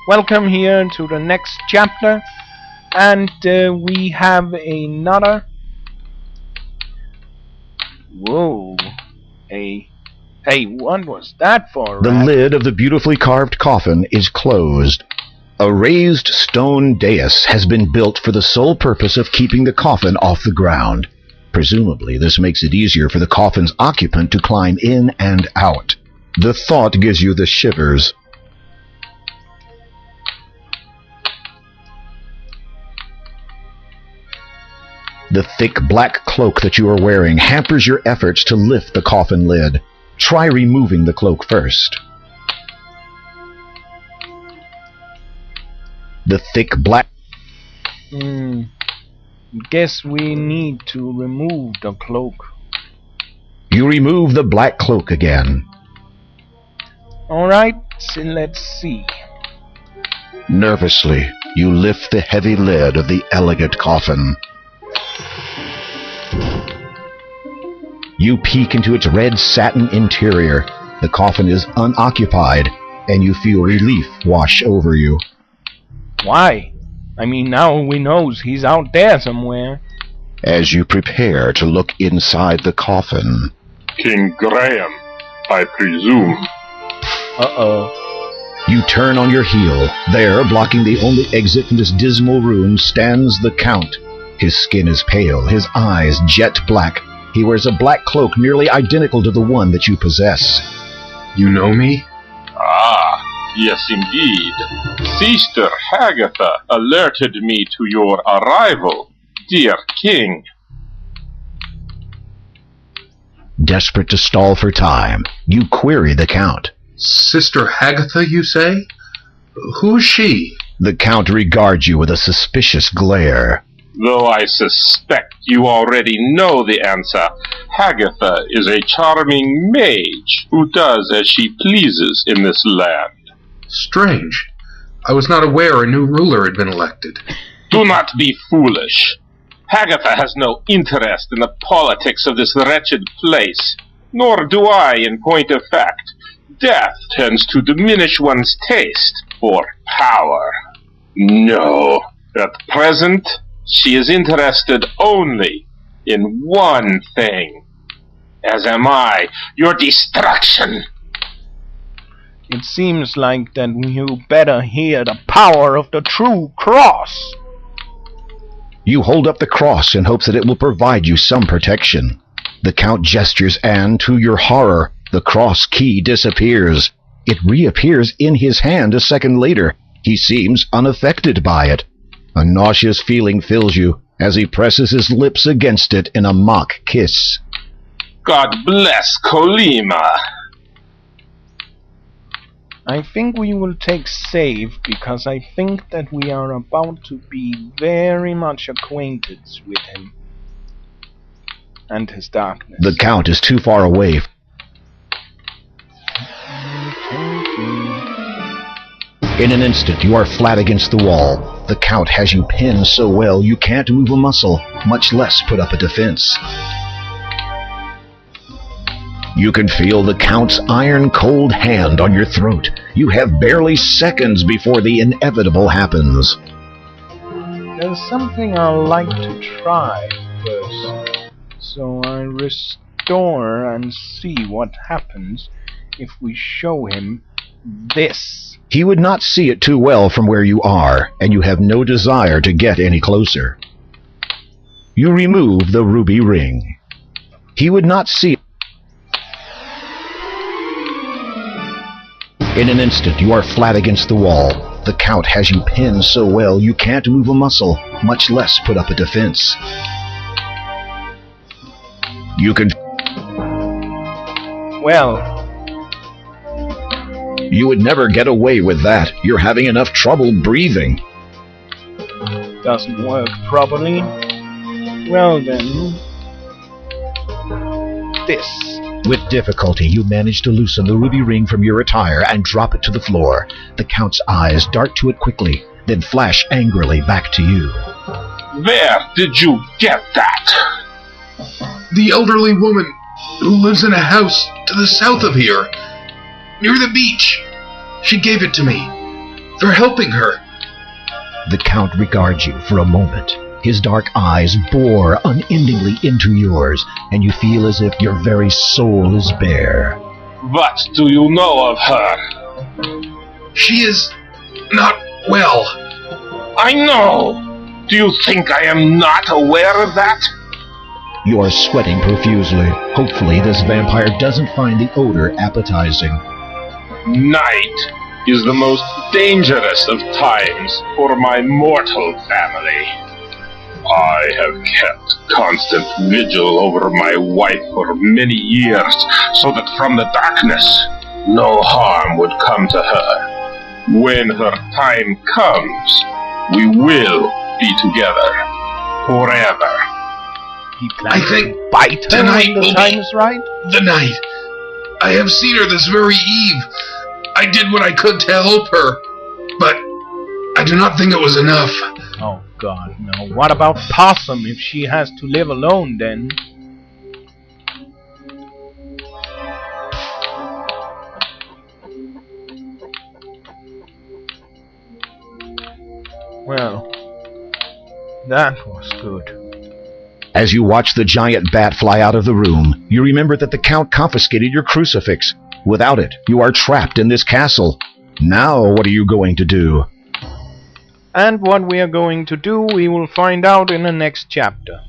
Welcome here to the next chapter, and we have another. Whoa! Hey, what was that for? The lid of the beautifully carved coffin is closed. A raised stone dais has been built for the sole purpose of keeping the coffin off the ground. Presumably, this makes it easier for the coffin's occupant to climb in and out. The thought gives you the shivers. The thick black cloak that you are wearing hampers your efforts to lift the coffin lid. Try removing the cloak first. The thick black... Guess we need to remove the cloak. You remove the black cloak again. Alright, so let's see. Nervously, you lift the heavy lid of the elegant coffin. You peek into its red satin interior. The coffin is unoccupied, and you feel relief wash over you. Why? I mean, now we knows he's out there somewhere. As you prepare to look inside the coffin... King Graham, I presume. Uh-oh. You turn on your heel. There, blocking the only exit from this dismal room, stands the Count. His skin is pale, his eyes jet black. He wears a black cloak nearly identical to the one that you possess. You know me? Ah, yes indeed. Sister Hagatha alerted me to your arrival, dear king. Desperate to stall for time, you query the Count. Sister Hagatha, you say? Who is she? The Count regards you with a suspicious glare. Though I suspect you already know the answer, Hagatha is a charming mage who does as she pleases in this land. Strange. I was not aware a new ruler had been elected. Do not be foolish. Hagatha has no interest in the politics of this wretched place, nor do I, in point of fact. Death tends to diminish one's taste for power. No, at present, she is interested only in one thing, as am I, your destruction. It seems like that you better hear the power of the true cross. You hold up the cross in hopes that it will provide you some protection. The Count gestures and, to your horror, the cross key disappears. It reappears in his hand a second later. He seems unaffected by it. A nauseous feeling fills you as he presses his lips against it in a mock kiss. God bless Colima. I think we will take save because I think that we are about to be very much acquainted with him and his darkness. The Count is too far away. In an instant, you are flat against the wall. The Count has you pinned so well you can't move a muscle, much less put up a defense. You can feel the Count's iron-cold hand on your throat. You have barely seconds before the inevitable happens. There's something I'd like to try first, so I restore and see what happens if we show him this. He would not see it too well from where you are, and you have no desire to get any closer. You remove the ruby ring. He would not see it. In an instant, you are flat against the wall. The Count has you pinned so well you can't move a muscle, much less put up a defense. You can... Well... You would never get away with that. You're having enough trouble breathing. Doesn't work properly. Well then... This. With difficulty, you manage to loosen the ruby ring from your attire and drop it to the floor. The Count's eyes dart to it quickly, then flash angrily back to you. Where did you get that? The elderly woman who lives in a house to the south of here, near the beach. She gave it to me. for helping her. The Count regards you for a moment. His dark eyes bore unendingly into yours, and you feel as if your very soul is bare. What do you know of her? She is not well. I know! Do you think I am not aware of that? You are sweating profusely. Hopefully this vampire doesn't find the odor appetizing. Night is the most dangerous of times for my mortal family. I have kept constant vigil over my wife for many years, so that from the darkness no harm would come to her. When her time comes, we will be together forever. He plans I think to bite her tonight when the will time be is right? the night. I have seen her this very eve. I did what I could to help her, but I do not think it was enough. Oh God, no. What about Possum if she has to live alone then? Well, that was good. As you watch the giant bat fly out of the room, you remember that the Count confiscated your crucifix. Without it, you are trapped in this castle. Now what are you going to do? And what we are going to do, we will find out in the next chapter.